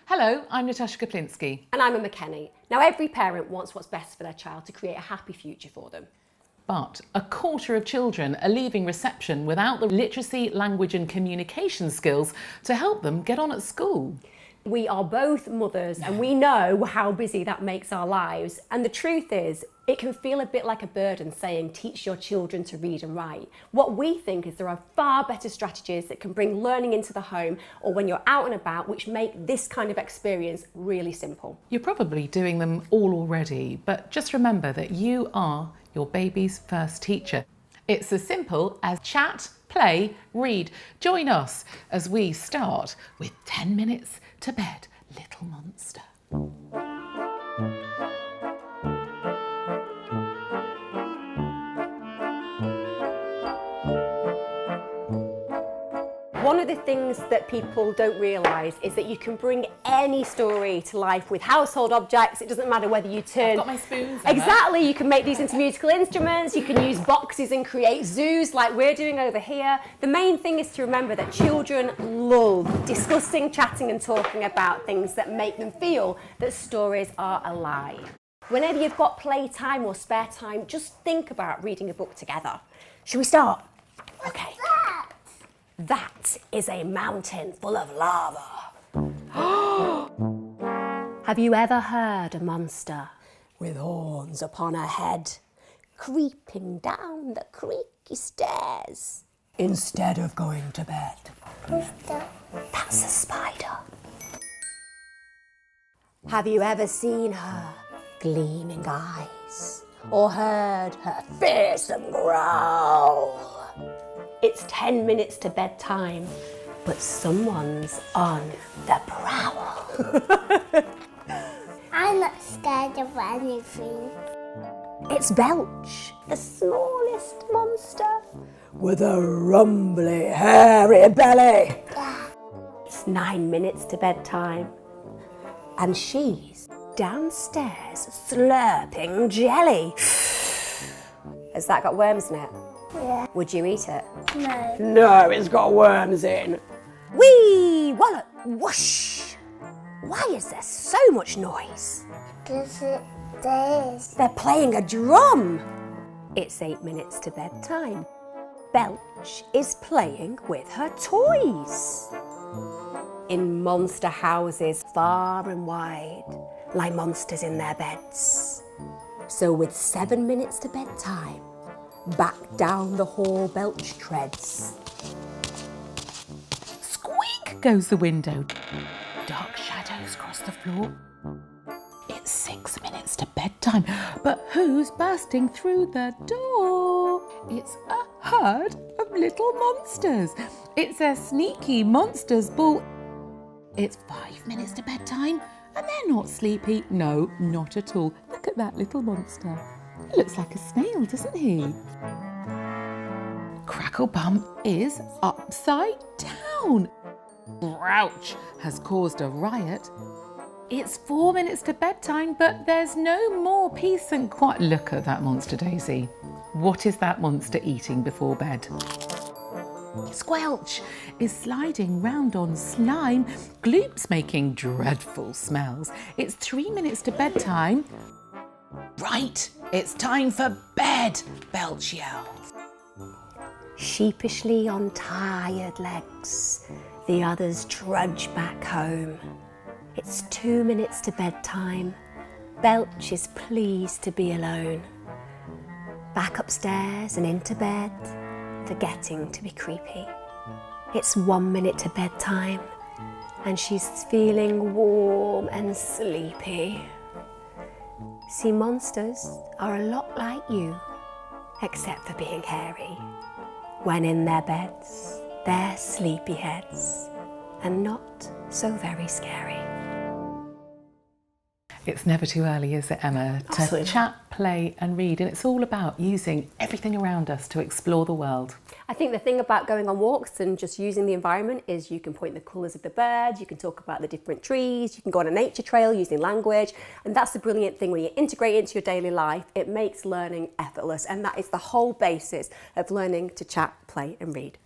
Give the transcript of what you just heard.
Hello, I'm Natasha Kaplinski. And I'm Emma Kenny. Now, every parent wants what's best for their child to create a happy future for them. But a quarter of children are leaving reception without the literacy, language and communication skills to help them get on at school. We are both mothers and we know how busy that makes our lives. And the truth is, it can feel a bit like a burden saying, teach your children to read and write. What we think is there are far better strategies that can bring learning into the home or when you're out and about, which make this kind of experience really simple. You're probably doing them all already, but just remember that you are your baby's first teacher. It's as simple as chat, play, read. Join us as we start with 10 minutes to bed, little monster. One of the things that people don't realise is that you can bring any story to life with household objects. It doesn't matter whether you turn... I've got my spoons, Emma. Exactly, you can make these into musical instruments, you can use boxes and create zoos like we're doing over here. The main thing is to remember that children love discussing, chatting and talking about things that make them feel that stories are alive. Whenever you've got playtime or spare time, just think about reading a book together. Should we start? Okay. That is a mountain full of lava. Have you ever heard a monster with horns upon her head creeping down the creaky stairs instead of going to bed? That's a spider. Have you ever seen her gleaming eyes or heard her fearsome growl? It's 10 minutes to bedtime, but someone's on the prowl. I'm not scared of anything. It's Belch, the smallest monster with a rumbly, hairy belly. It's 9 minutes to bedtime, and she's downstairs slurping jelly. Has that got worms in it? Yeah. Would you eat it? No. No, it's got worms in. Whee! Wallop! Whoosh! Why is there so much noise? Because it is. They're playing a drum. It's 8 minutes to bedtime. Belch is playing with her toys. In monster houses far and wide lie monsters in their beds. So with 7 minutes to bedtime, back down the hall Belch treads. Squeak goes the window. Dark shadows cross the floor. It's 6 minutes to bedtime, but who's bursting through the door? It's a herd of little monsters. It's a sneaky monsters ball. It's 5 minutes to bedtime, and they're not sleepy. No, not at all. Look at that little monster. He looks like a snail, doesn't he? Cracklebump is upside down. Grouch has caused a riot. It's 4 minutes to bedtime, but there's no more peace and quiet. Look at that monster, Daisy. What is that monster eating before bed? Squelch is sliding round on slime. Gloop's making dreadful smells. It's 3 minutes to bedtime. Right, it's time for bed, Belch yells. Sheepishly on tired legs, the others trudge back home. It's 2 minutes to bedtime. Belch is pleased to be alone. Back upstairs and into bed, forgetting to be creepy. It's 1 minute to bedtime, and she's feeling warm and sleepy. See, monsters are a lot like you, except for being hairy. When in their beds, they're sleepyheads and not so very scary. It's never too early, is it, Emma, to Absolutely. chat, play and read, and it's all about using everything around us to explore the world. I think the thing about going on walks and just using the environment is you can point the colours of the birds, you can talk about the different trees, you can go on a nature trail using language, and that's the brilliant thing when you integrate it into your daily life, it makes learning effortless, and that is the whole basis of learning to chat, play and read.